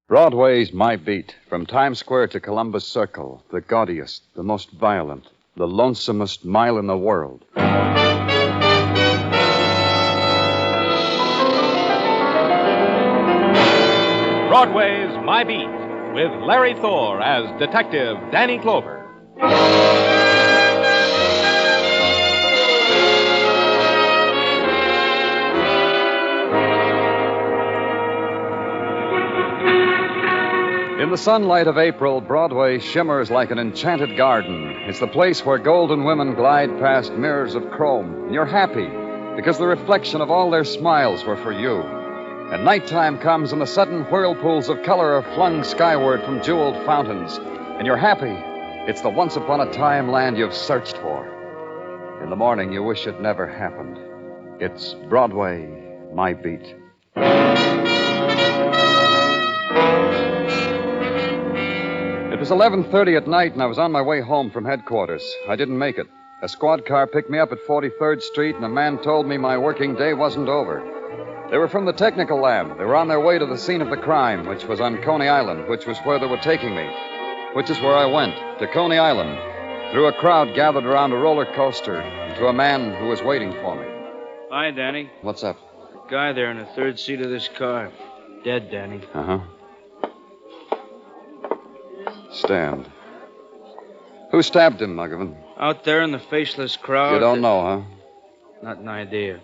Broadway's my beat. From Times Square to Columbus Circle. The gaudiest, the most violent, the lonesomest mile in the world. Broadway's My Beat, with Larry Thor as Detective Danny Clover. In the sunlight of April, Broadway shimmers like an enchanted garden. It's the place where golden women glide past mirrors of chrome. And you're happy because the reflection of all their smiles were for you. And nighttime comes and the sudden whirlpools of color are flung skyward from jeweled fountains. And you're happy. It's the once upon a time land you've searched for. In the morning, you wish it never happened. It's Broadway, my beat. It was 11:30 at night, and I was on my way home from headquarters. I didn't make it. A squad car picked me up at 43rd Street, and a man told me my working day wasn't over. They were from the technical lab. They were on their way to the scene of the crime, which was on Coney Island, which was where they were taking me. Which is where I went, to Coney Island, through a crowd gathered around a roller coaster, and to a man who was waiting for me. Hi, Danny. What's up? Guy there in the third seat of this car. Dead, Danny. Uh-huh. Stand. Who stabbed him, Muggavan? Out there in the faceless crowd. You don't know, huh? Not an idea.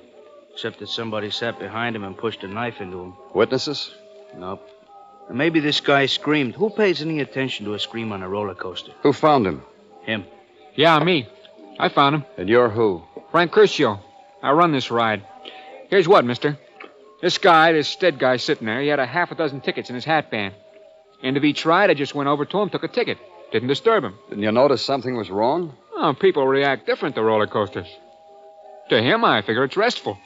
Except that somebody sat behind him and pushed a knife into him. Witnesses? Nope. And maybe this guy screamed. Who pays any attention to a scream on a roller coaster? Who found him? Him. Yeah, me. I found him. And you're who? Frank Curcio. I run this ride. Here's what, mister. This Stead guy sitting there, he had a half a dozen tickets in his hat band. End of each ride, I just went over to him, took a ticket. Didn't disturb him. Didn't you notice something was wrong? Oh, people react different to roller coasters. To him, I figure it's restful.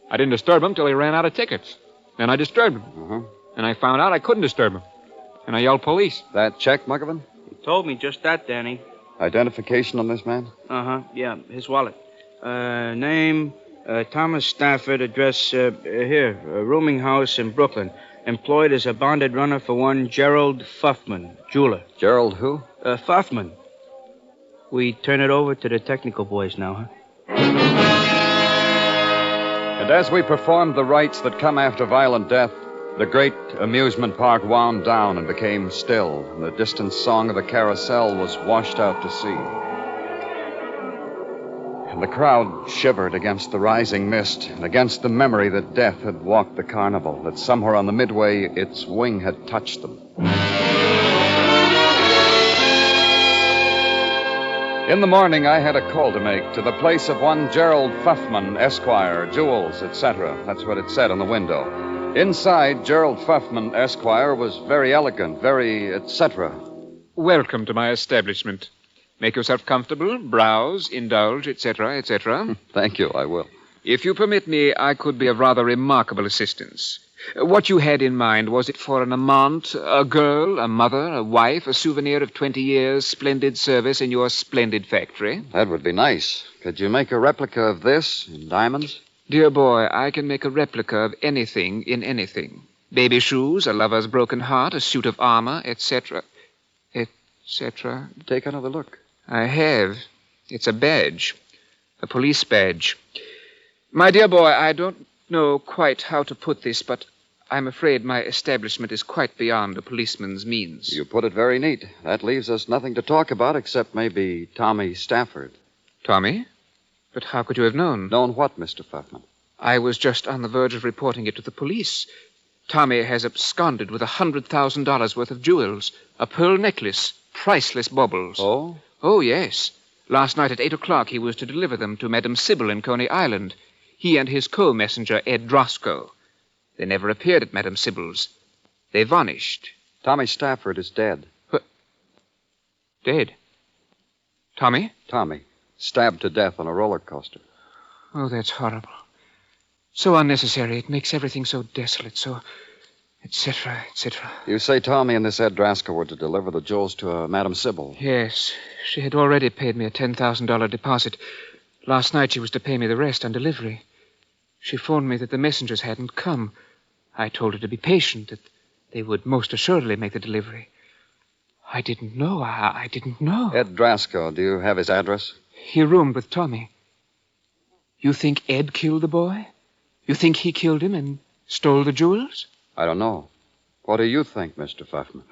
I didn't disturb him till he ran out of tickets. Then I disturbed him. Uh-huh. And I found out I couldn't disturb him. And I yelled police. That check, Muggavan? He told me just that, Danny. Identification on this man? Uh-huh, yeah, his wallet. Name, Thomas Stafford, address, here, rooming house in Brooklyn. Employed as a bonded runner for one Gerald Fuffman, jeweler. Gerald who? Fuffman. We turn it over to the technical boys now, huh? And as we performed the rites that come after violent death, the great amusement park wound down and became still, and the distant song of the carousel was washed out to sea. And the crowd shivered against the rising mist and against the memory that death had walked the carnival, that somewhere on the midway its wing had touched them. In the morning, I had a call to make to the place of one Gerald Fuffman, Esquire, jewels, etc. That's what it said on the window. Inside, Gerald Fuffman, Esquire, was very elegant, very etc. Welcome to my establishment. Make yourself comfortable, browse, indulge, etc., etc. Thank you, I will. If you permit me, I could be of rather remarkable assistance. What you had in mind, was it for an amant, a girl, a mother, a wife, a souvenir of 20 years' splendid service in your splendid factory? That would be nice. Could you make a replica of this in diamonds? Dear boy, I can make a replica of anything in anything. Baby shoes, a lover's broken heart, a suit of armor, etc., etc. Take another look. I have. It's a badge. A police badge. My dear boy, I don't know quite how to put this, but I'm afraid my establishment is quite beyond a policeman's means. You put it very neat. That leaves us nothing to talk about except maybe Tommy Stafford. Tommy? But how could you have known? Known what, Mr. Fuffman? I was just on the verge of reporting it to the police. Tommy has absconded with $100,000 worth of jewels, a pearl necklace, priceless baubles. Oh? Oh, yes. Last night at 8 o'clock, he was to deliver them to Madame Sibyl in Coney Island. He and his co-messenger, Ed Drosco. They never appeared at Madame Sibyl's. They vanished. Tommy Stafford is dead. Dead? Tommy? Tommy. Stabbed to death on a roller coaster. Oh, that's horrible. So unnecessary. It makes everything so desolate, so... etc., etc. You say Tommy and this Ed Drosco were to deliver the jewels to Madame Sibyl? Yes. She had already paid me a $10,000 deposit. Last night she was to pay me the rest on delivery. She phoned me that the messengers hadn't come. I told her to be patient, that They would most assuredly make the delivery. I didn't know. I didn't know. Ed Drasco, do you have his address? He roomed with Tommy. You think Ed killed the boy? You think he killed him and stole the jewels? I don't know. What do you think, Mr. Pfaffman?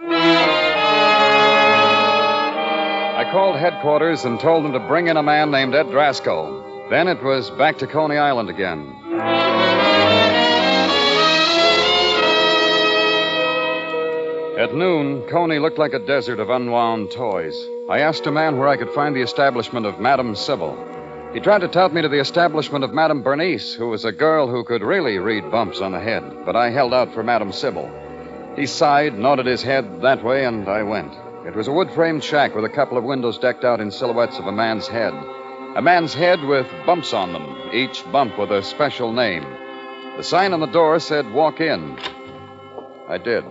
I called headquarters and told them to bring in a man named Ed Drasco. Then it was back to Coney Island again. At noon, Coney looked like a desert of unwound toys. I asked a man where I could find the establishment of Madame Sibyl. He tried to tout me to the establishment of Madame Bernice, who was a girl who could really read bumps on the head, but I held out for Madame Sibyl. He sighed, nodded his head that way, and I went. It was a wood-framed shack with a couple of windows decked out in silhouettes of a man's head. A man's head with bumps on them, each bump with a special name. The sign on the door said, "Walk in." I did.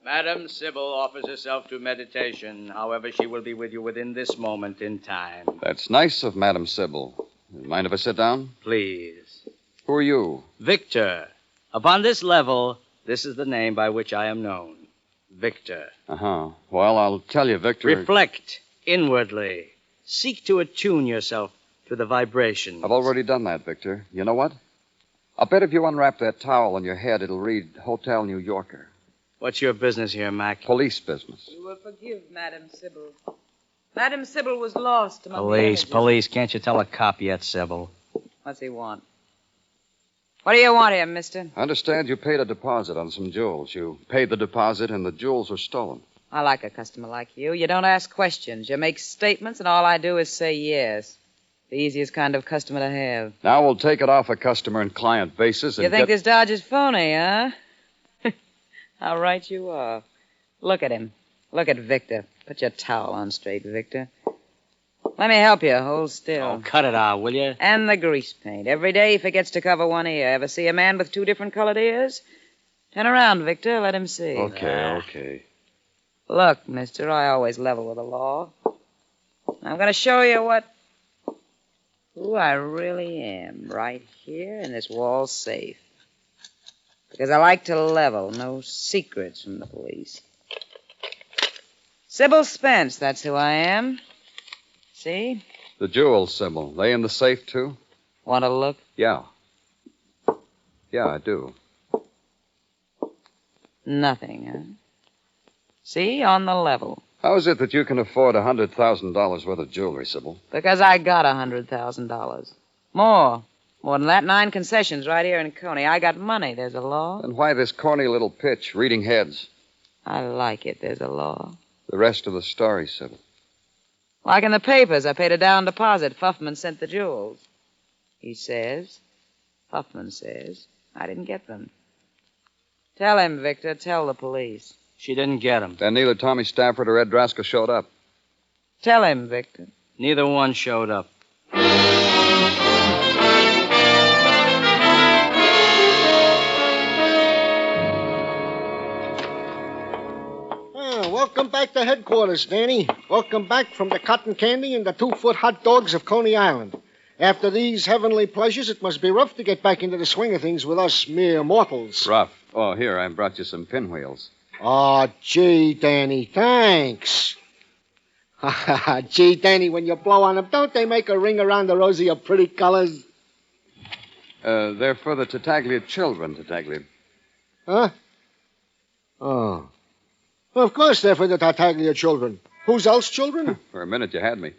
Madam Sibyl offers herself to meditation. However, she will be with you within this moment in time. That's nice of Madame Sibyl. Mind if I sit down? Please. Who are you? Victor. Upon this level, this is the name by which I am known. Victor. Uh-huh. Well, I'll tell you, Victor... Reflect inwardly. Seek to attune yourself to the vibrations. I've already done that, Victor. You know what? I'll bet if you unwrap that towel on your head, it'll read Hotel New Yorker. What's your business here, Mac? Police business. You will forgive Madame Sibyl. Madame Sibyl was lost among Police. Can't you tell a cop yet, Sibyl? What's he want? What do you want here, mister? I understand you paid a deposit on some jewels. You paid the deposit and the jewels were stolen. I like a customer like you. You don't ask questions. You make statements, and all I do is say yes. The easiest kind of customer to have. Now we'll take it off a customer and client basis and You think this Dodge is phony, huh? How right you are. Look at him. Look at Victor. Put your towel on straight, Victor. Let me help you. Hold still. Oh, cut it out, will you? And the grease paint. Every day he forgets to cover one ear. Ever see a man with two different colored ears? Turn around, Victor. Let him see. Okay. Look, mister, I always level with the law. I'm going to show you who I really am right here in this wall safe. Because I like to level. No secrets from the police. Sibyl Spence, that's who I am. See? The jewels, Sibyl. They in the safe, too? Want to look? Yeah. Yeah, I do. Nothing, huh? See? On the level. How is it that you can afford $100,000 worth of jewelry, Sibyl? Because I got $100,000. More than that, 9 concessions right here in Coney. I got money. There's a law. Then why this corny little pitch, reading heads? I like it. There's a law. The rest of the story, Sibyl. Like in the papers, I paid a down deposit. Pfaffman sent the jewels. Pfaffman says, I didn't get them. Tell him, Victor. Tell the police. She didn't get them. Then neither Tommy Stafford or Ed Drasco showed up. Tell him, Victor. Neither one showed up. Welcome back to headquarters, Danny. Welcome back from the cotton candy and the 2-foot hot dogs of Coney Island. After these heavenly pleasures, it must be rough to get back into the swing of things with us mere mortals. Rough. Oh, here, I brought you some pinwheels. Oh, gee, Danny, thanks. Gee, Danny, when you blow on them, don't they make a ring around the rosy of pretty colors? They're for the Tartaglia children, Tartaglia. Huh? Oh. Well, of course they're for the Tartaglia children. Whose else children? For a minute, you had me.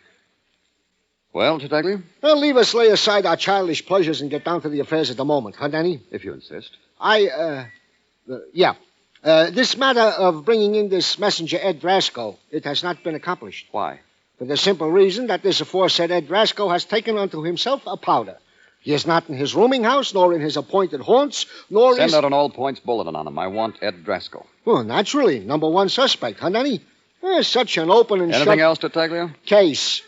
Well, Tartaglia? Well, leave us lay aside our childish pleasures and get down to the affairs of the moment, huh, Danny? If you insist. This matter of bringing in this messenger, Ed Drasco, it has not been accomplished. Why? For the simple reason that this aforesaid Ed Drasco has taken unto himself a powder. He is not in his rooming house, nor in his appointed haunts, nor Send out an all-points bulletin on him. I want Ed Drasco. Well, naturally. Number 1 suspect, huh, Danny? Such an open and Anything else, Tartaglia? Case.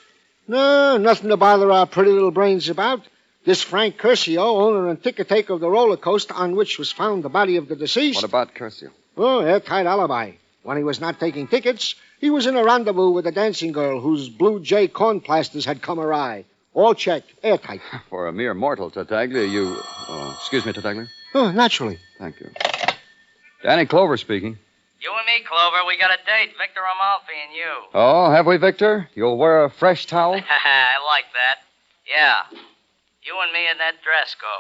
No, nothing to bother our pretty little brains about. This Frank Curcio, owner and ticket taker of the roller coaster on which was found the body of the deceased. What about Curcio? Oh, airtight alibi. When he was not taking tickets, he was in a rendezvous with a dancing girl whose blue jay corn plasters had come awry. All checked. Airtight. For a mere mortal, Tartaglia, you... excuse me, Tartaglia. Oh, naturally. Thank you. Danny Clover speaking. You and me, Clover, we got a date, Victor Amalfi and you. Oh, have we, Victor? You'll wear a fresh towel? I like that. Yeah. You and me and Ed Drasko.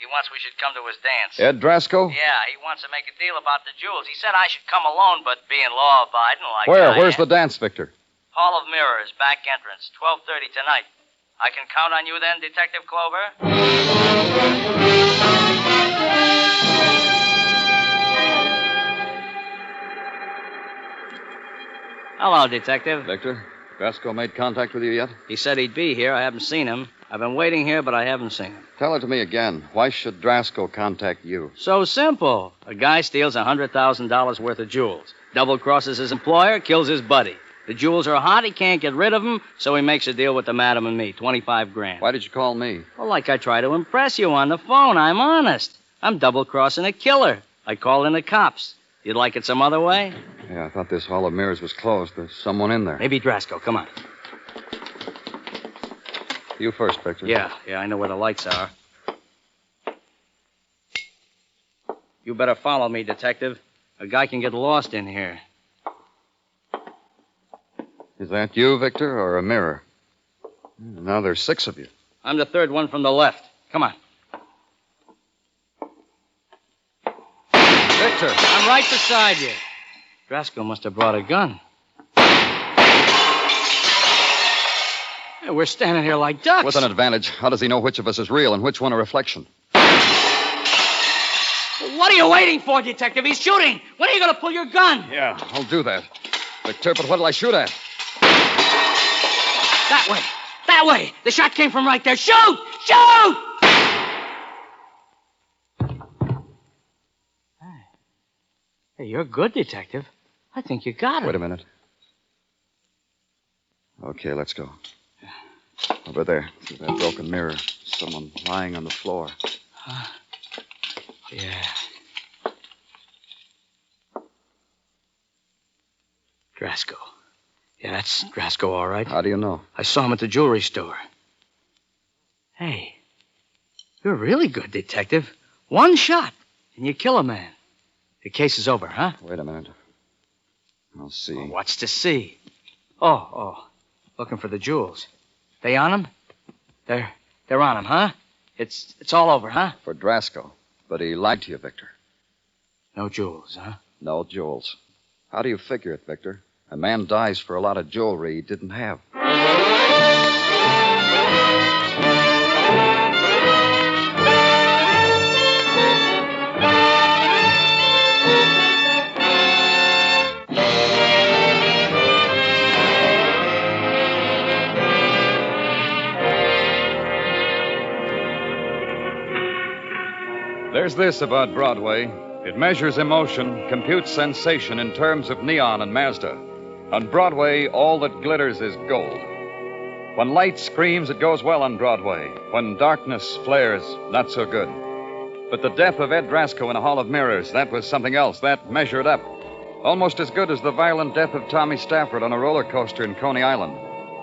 He wants we should come to his dance. Ed Drasko? Yeah, he wants to make a deal about the jewels. He said I should come alone, but being law-abiding like Where? I Where's am. the dance, Victor? Hall of Mirrors, back entrance, 12:30 tonight. I can count on you then, Detective Clover? Hello, Detective. Victor, Drasko made contact with you yet? He said he'd be here. I haven't seen him. I've been waiting here, but I haven't seen him. Tell it to me again. Why should Drasko contact you? So simple. A guy steals $100,000 worth of jewels, double-crosses his employer, kills his buddy. The jewels are hot, he can't get rid of them, so he makes a deal with the madam and me, $25,000. Why did you call me? Well, like I try to impress you on the phone. I'm honest. I'm double-crossing a killer. I called in the cops. You'd like it some other way? Yeah, I thought this Hall of Mirrors was closed. There's someone in there. Maybe Drasko. Come on. You first, Victor. Yeah, I know where the lights are. You better follow me, Detective. A guy can get lost in here. Is that you, Victor, or a mirror? Now there's 6 of you. I'm the third one from the left. Come on. Victor! I'm right beside you. Drasko must have brought a gun. Yeah, we're standing here like ducks. With an advantage. How does he know which of us is real and which one a reflection? What are you waiting for, Detective? He's shooting. When are you going to pull your gun? Yeah, I'll do that. Victor, but what'll I shoot at? That way. That way. The shot came from right there. Shoot! Shoot! Hey, you're good, Detective. I think you got it. Wait a minute. Okay, let's go. Over there, through that broken mirror. Someone lying on the floor. Yeah. Drasko. Yeah, that's Drasko, all right. How do you know? I saw him at the jewelry store. Hey, you're really good, Detective. One shot, and you kill a man. The case is over, huh? Wait a minute. I'll see. Oh, what's to see? Oh. Looking for the jewels. They on him? They're on him, huh? It's all over, huh? For Drasko. But he lied to you, Victor. No jewels, huh? No jewels. How do you figure it, Victor? A man dies for a lot of jewelry he didn't have. There's this about Broadway. It measures emotion, computes sensation in terms of neon and Mazda. On Broadway, all that glitters is gold. When light screams, it goes well on Broadway. When darkness flares, not so good. But the death of Ed Drasko in a Hall of Mirrors, that was something else. That measured up. Almost as good as the violent death of Tommy Stafford on a roller coaster in Coney Island.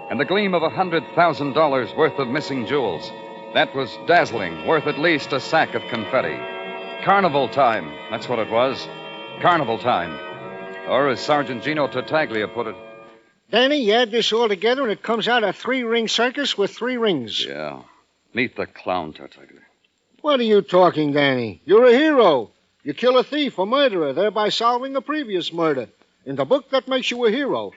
And the gleam of $100,000 worth of missing jewels. That was dazzling, worth at least a sack of confetti. Carnival time, that's what it was. Carnival time. Or as Sergeant Gino Tartaglia put it. Danny, you add this all together and it comes out a 3-ring circus with 3 rings. Yeah. Meet the clown, Tartaglia. What are you talking, Danny? You're a hero. You kill a thief or murderer, thereby solving a previous murder. In the book, that makes you a hero.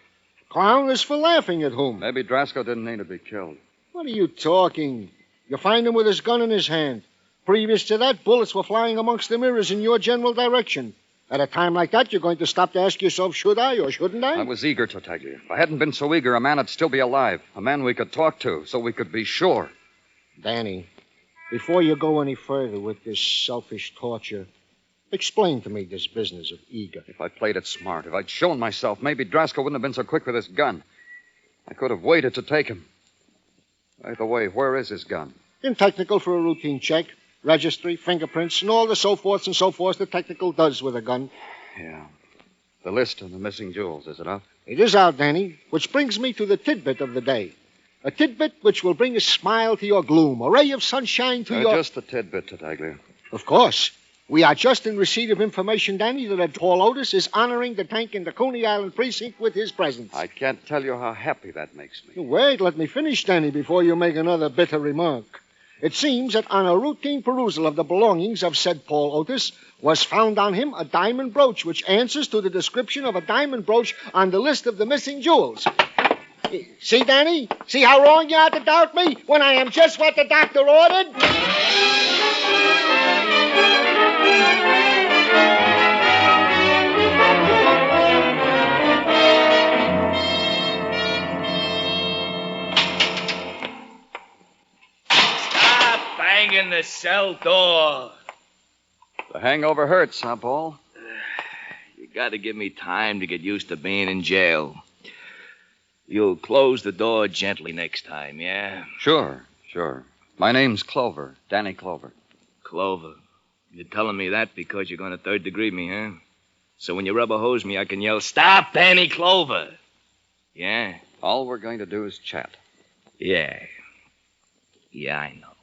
Clown is for laughing at whom? Maybe Drasko didn't need to be killed. What are you talking? You find him with his gun in his hand. Previous to that, bullets were flying amongst the mirrors in your general direction. At a time like that, you're going to stop to ask yourself, should I or shouldn't I? I was eager, Tartaglia. If I hadn't been so eager, a man would still be alive. A man we could talk to, so we could be sure. Danny, before you go any further with this selfish torture, explain to me this business of eager. If I played it smart, if I'd shown myself, maybe Drasko wouldn't have been so quick with his gun. I could have waited to take him. By the way, where is his gun? In technical for a routine check. Registry, fingerprints, and all the so forths and so forths the technical does with a gun. Yeah. The list of the missing jewels, is it up? It is out, Danny, which brings me to the tidbit of the day. A tidbit which will bring a smile to your gloom, a ray of sunshine to your... Just a tidbit, Tartaglia. Of course. We are just in receipt of information, Danny, that Paul Otis is honoring the tank in the Coney Island precinct with his presence. I can't tell you how happy that makes me. Wait, let me finish, Danny, before you make another bitter remark. It seems that on a routine perusal of the belongings of said Paul Otis was found on him a diamond brooch, which answers to the description of a diamond brooch on the list of the missing jewels. See, Danny? See how wrong you are to doubt me when I am just what the doctor ordered? Stop banging the cell door. The hangover hurts, huh, Paul? You got to give me time to get used to being in jail. You'll close the door gently next time, yeah? Sure. My name's Clover, Danny Clover. Clover. You're telling me that because you're going to third-degree me, huh? So when you rubber hose me, I can yell, "Stop, Danny Clover!" Yeah? All we're going to do is chat. Yeah. Yeah, I know.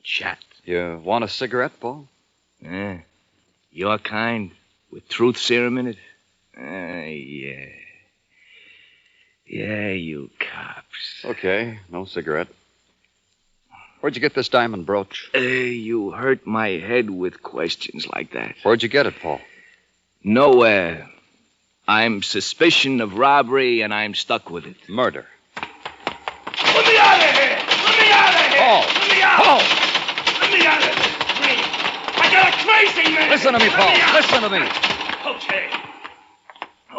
Chat. You want a cigarette, Paul? Yeah. Your kind, with truth serum in it? Yeah. Yeah, you cops. Okay, no cigarette. Where'd you get this diamond brooch? You hurt my head with questions like that. Where'd you get it, Paul? Nowhere. I'm suspicion of robbery, and I'm stuck with it. Murder. Let me out of here! Let me out of here! Paul! Let me out! Paul! Let me out of this dream! I got a crazy man! Listen to me, Paul. Listen to me.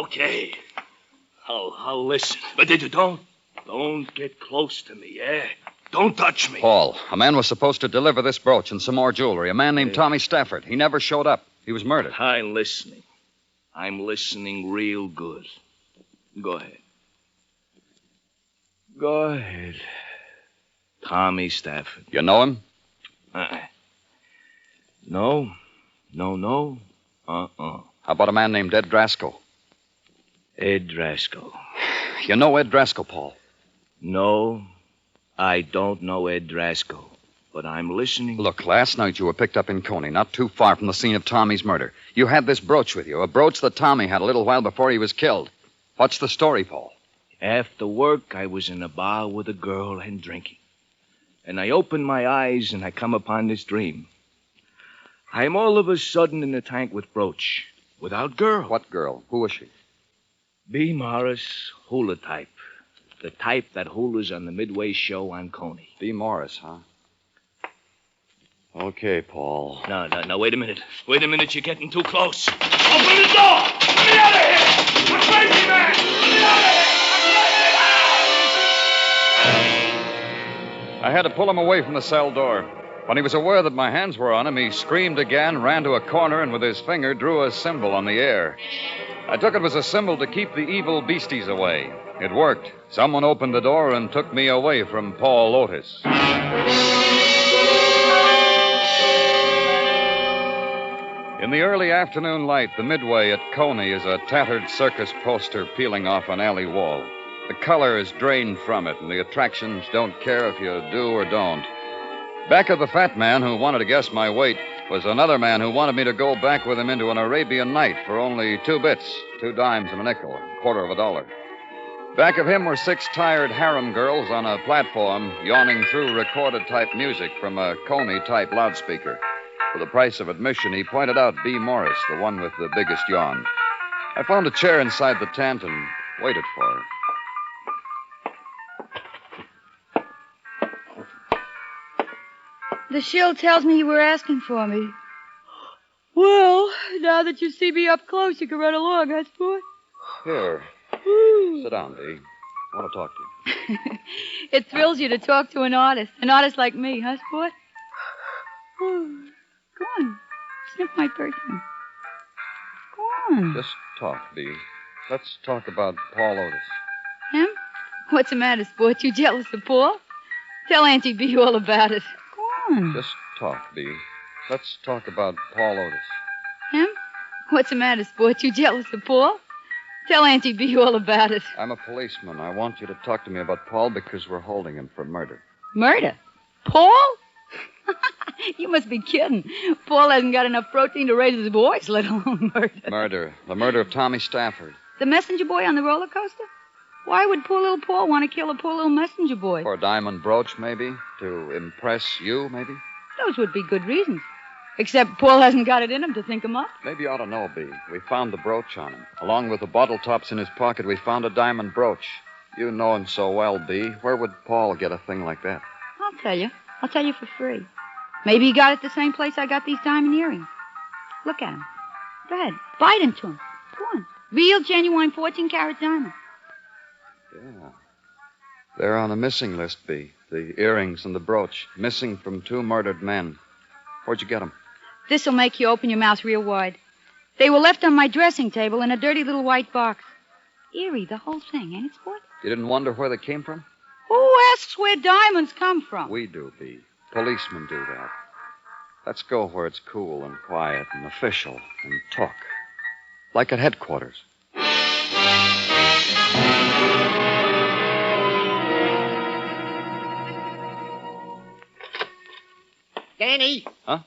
Okay. I'll listen. But don't get close to me, yeah? Don't touch me. Paul, a man was supposed to deliver this brooch and some more jewelry. A man named Tommy Stafford. He never showed up. He was murdered. I'm listening. I'm listening real good. Go ahead. Go ahead. Tommy Stafford. You know him? No. How about a man named Ed Draskell? Ed Draskell. You know Ed Draskell, Paul? No, I don't know Ed Draskell, but I'm listening. Look, last night you were picked up in Coney, not too far from the scene of Tommy's murder. You had this brooch with you, a brooch that Tommy had a little while before he was killed. What's the story, Paul? After work, I was in a bar with a girl and drinking. And I opened my eyes and I come upon this dream. I'm all of a sudden in the tank with brooch, without girl. What girl? Who was she? B. Morris, hula type. The type that hulas on the Midway show on Coney. B. Morris, huh? Okay, Paul. No, wait a minute. Wait a minute, you're getting too close. Open the door! Let me out of here! I'm crazy, man! Let me out of here! I had to pull him away from the cell door. When he was aware that my hands were on him, he screamed again, ran to a corner, and with his finger drew a symbol on the air. I took it as a symbol to keep the evil beasties away. It worked. Someone opened the door and took me away from Paul Otis. In the early afternoon light, the Midway at Coney is a tattered circus poster peeling off an alley wall. The color is drained from it, and the attractions don't care if you do or don't. Back of the fat man who wanted to guess my weight was another man who wanted me to go back with him into an Arabian Night for only 2 bits, 2 dimes and a nickel, $0.25. Back of him were 6 tired harem girls on a platform yawning through recorded-type music from a Coney-type loudspeaker. For the price of admission, he pointed out B. Morris, the one with the biggest yawn. I found a chair inside the tent and waited for her. The shill tells me you were asking for me. Well, now that you see me up close, you can run along, huh, sport? Here. Sit down, Dee. I want to talk to you. It thrills you to talk to an artist like me, huh, sport? Go on. Sniff my perfume. Go on. Just talk, Dee. Let's talk about Paul Otis. Him? What's the matter, sport? You jealous of Paul? Tell Auntie B all about it. Go on. Just talk, Dee. Let's talk about Paul Otis. Him? What's the matter, sport? You jealous of Paul? Tell Auntie B all about it. I'm a policeman. I want you to talk to me about Paul because we're holding him for murder. Murder? Paul? You must be kidding. Paul hasn't got enough protein to raise his voice, let alone murder. Murder. The murder of Tommy Stafford. The messenger boy on the roller coaster? Why would poor little Paul want to kill a poor little messenger boy? For a diamond brooch, maybe? To impress you, maybe? Those would be good reasons. Except Paul hasn't got it in him to think him up. Maybe you ought to know, Bee. We found the brooch on him. Along with the bottle tops in his pocket, we found a diamond brooch. You know him so well, Bee. Where would Paul get a thing like that? I'll tell you. I'll tell you for free. Maybe he got it the same place I got these diamond earrings. Look at him. Go ahead. Bite into him. Go on. Real, genuine 14-carat diamond. Yeah. They're on the missing list, Bee. The earrings and the brooch. Missing from 2 murdered men. Where'd you get them? This'll make you open your mouth real wide. They were left on my dressing table in a dirty little white box. Eerie, the whole thing, ain't it, Sport? You didn't wonder where they came from? Who asks where diamonds come from? We do, Bee. Policemen do that. Let's go where it's cool and quiet and official and talk. Like at headquarters. Danny? Huh?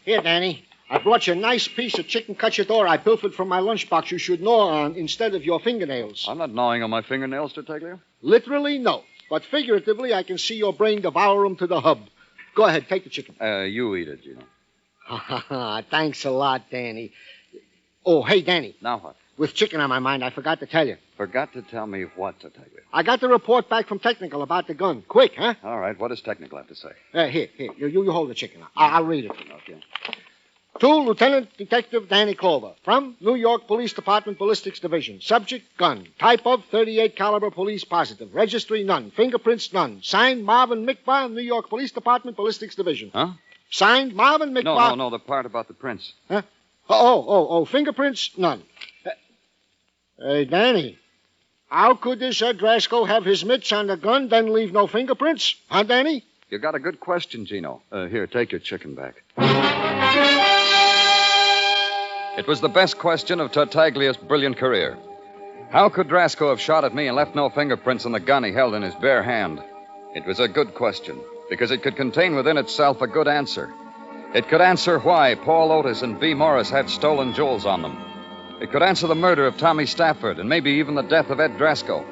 Here, Danny. I brought you a nice piece of chicken cacciatore I pilfered from my lunchbox you should gnaw on instead of your fingernails. I'm not gnawing on my fingernails, Tartaglia. Literally, no. But figuratively, I can see your brain devour 'em to the hub. Go ahead, take the chicken. You eat it, Gino. Thanks a lot, Danny. Oh, hey, Danny. Now what? With chicken on my mind, I forgot to tell you. Forgot to tell me what, Tartaglia. I got the report back from Technical about the gun. Quick, huh? All right, what does Technical have to say? Here. You hold the chicken. I'll read it. Okay. To Lieutenant Detective Danny Clover, from New York Police Department Ballistics Division. Subject, gun. Type of, .38 caliber police positive. Registry, none. Fingerprints, none. Signed, Marvin Mickbar, New York Police Department Ballistics Division. Huh? Signed, Marvin Mickbar. No, the part about the prints. Huh? Oh, fingerprints, none. Hey, Danny, how could this Drasco have his mitts on the gun, then leave no fingerprints? Huh, Danny? You got a good question, Gino. Here, take your chicken back. It was the best question of Tartaglia's brilliant career. How could Drasco have shot at me and left no fingerprints on the gun he held in his bare hand? It was a good question, because it could contain within itself a good answer. It could answer why Paul Otis and B. Morris had stolen jewels on them. It could answer the murder of Tommy Stafford and maybe even the death of Ed Drasco.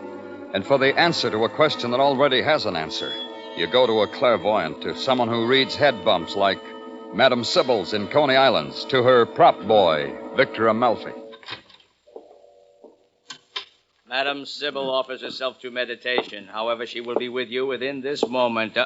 And for the answer to a question that already has an answer, you go to a clairvoyant, to someone who reads head bumps like Madam Sibyl's in Coney Islands, to her prop boy, Victor Amalfi. Madam Sibyl offers herself to meditation. However, she will be with you within this moment.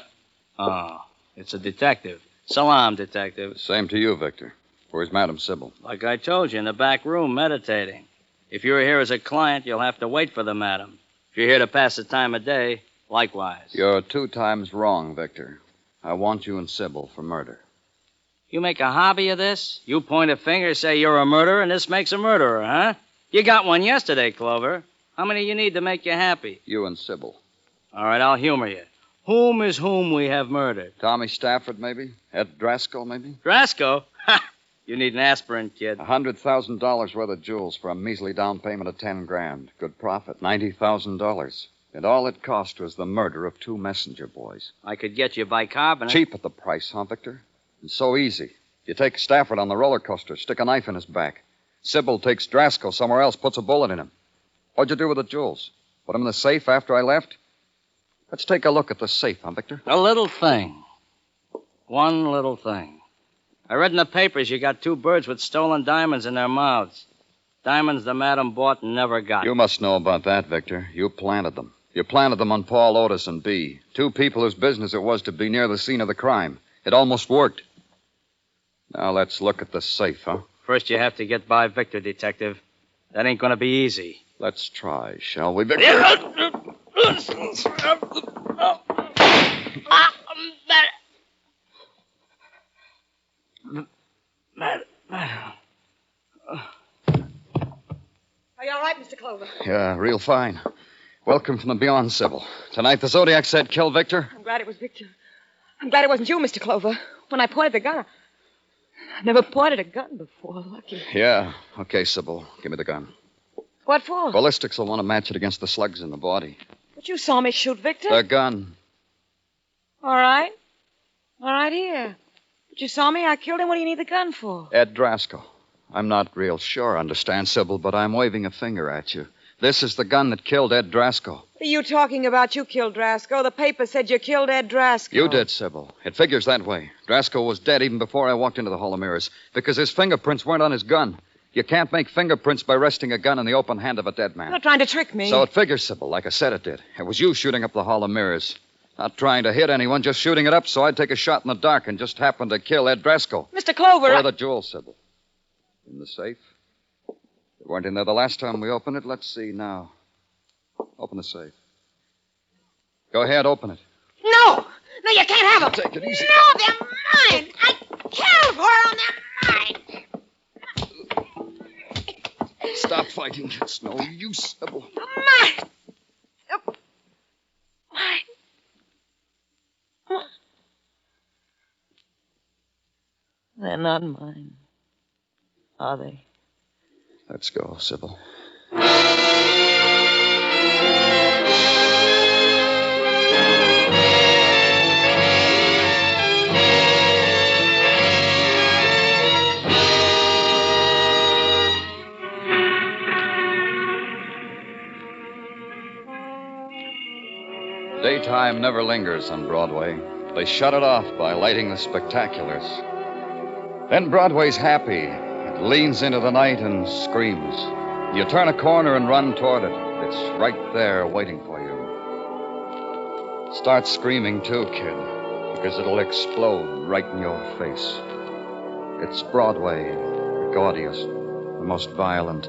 It's a detective. Salam, detective. Same to you, Victor. Where's Madam Sibyl? Like I told you, in the back room, meditating. If you're here as a client, you'll have to wait for the madam. If you're here to pass the time of day, likewise. You're 2 times wrong, Victor. I want you and Sibyl for murder. You make a hobby of this? You point a finger, say you're a murderer, and this makes a murderer, huh? You got one yesterday, Clover. How many you need to make you happy? You and Sibyl. All right, I'll humor you. Whom is whom we have murdered? Tommy Stafford, maybe? Ed Drasco, maybe? Drasco? Ha! You need an aspirin, kid. $100,000 worth of jewels for a measly down payment of $10,000. Good profit, $90,000. And all it cost was the murder of 2 messenger boys. I could get you bicarbonate. Cheap at the price, huh, Victor? And so easy. You take Stafford on the roller coaster, stick a knife in his back. Sibyl takes Drasco somewhere else, puts a bullet in him. What'd you do with the jewels? Put them in the safe after I left? Let's take a look at the safe, huh, Victor? A little thing. One little thing. I read in the papers you got 2 birds with stolen diamonds in their mouths. Diamonds the madam bought and never got. You must know about that, Victor. You planted them. You planted them on Paul Otis and B. 2 people whose business it was to be near the scene of the crime. It almost worked. Now let's look at the safe, huh? First you have to get by Victor, detective. That ain't gonna be easy. Let's try, shall we, Victor? Are you all right, Mr. Clover? Yeah, real fine. Welcome from the beyond, Sibyl. Tonight the Zodiac said kill Victor. I'm glad it was Victor. I'm glad it wasn't you, Mr. Clover. When I pointed the gun, I never pointed a gun before. Lucky. Yeah. Okay, Sibyl. Give me the gun. What for? Ballistics will want to match it against the slugs in the body. But you saw me shoot Victor. The gun. All right. All right, here. But you saw me. I killed him. What do you need the gun for? Ed Drasko. I'm not real sure, understand, Sibyl, but I'm waving a finger at you. This is the gun that killed Ed Drasko. What are you talking about? You killed Drasko. The paper said you killed Ed Drasko. You did, Sibyl. It figures that way. Drasko was dead even before I walked into the Hall of Mirrors because his fingerprints weren't on his gun. You can't make fingerprints by resting a gun in the open hand of a dead man. You're not trying to trick me. So it figures, Sibyl, like I said it did. It was you shooting up the Hall of Mirrors. Not trying to hit anyone, just shooting it up so I'd take a shot in the dark and just happened to kill Ed Drasko. Mr. Clover. Where are the jewels, Sibyl? In the safe? They weren't in there the last time we opened it. Let's see now. Open the safe. Go ahead, open it. No! No, you can't have them. Take it easy. No, they're mine. I killed for them. They're mine. Stop fighting. It's no use, Sibyl. Mine. Mine. They're not mine, are they? Let's go, Sibyl. Daytime never lingers on Broadway. They shut it off by lighting the spectaculars. Then Broadway's happy. It leans into the night and screams. You turn a corner and run toward it. It's right there waiting for you. Start screaming too, kid, because it'll explode right in your face. It's Broadway, the gaudiest, the most violent,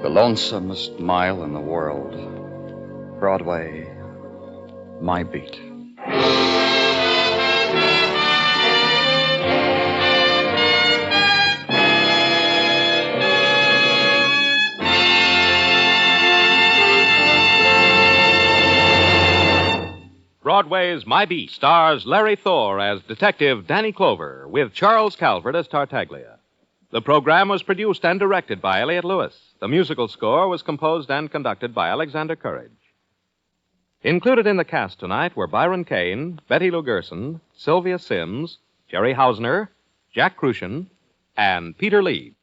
the lonesomest mile in the world. Broadway, my beat. Broadway's My Beat stars Larry Thor as Detective Danny Clover with Charles Calvert as Tartaglia. The program was produced and directed by Elliott Lewis. The musical score was composed and conducted by Alexander Courage. Included in the cast tonight were Byron Kane, Betty Lou Gerson, Sylvia Sims, Jerry Hausner, Jack Crucian, and Peter Lee.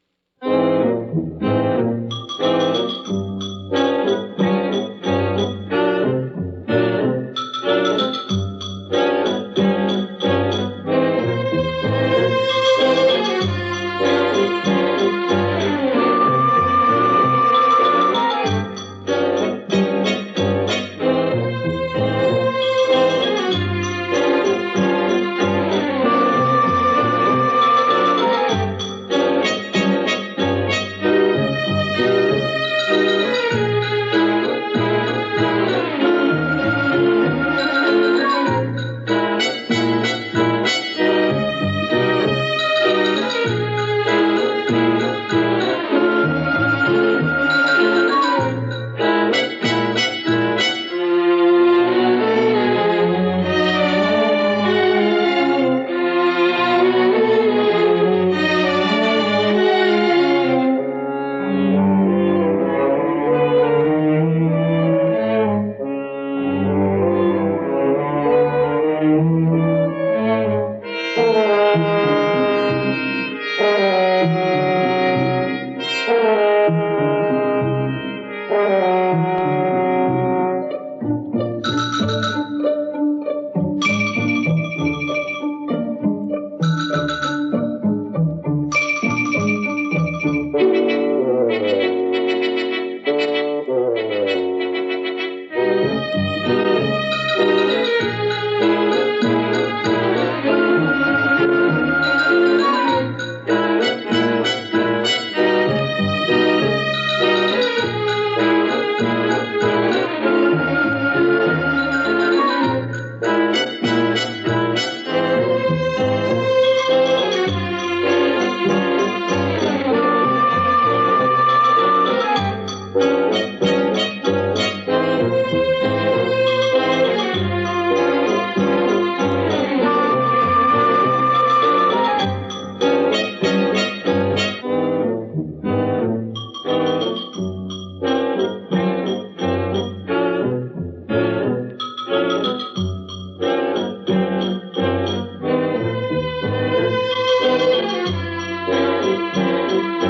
Thank you.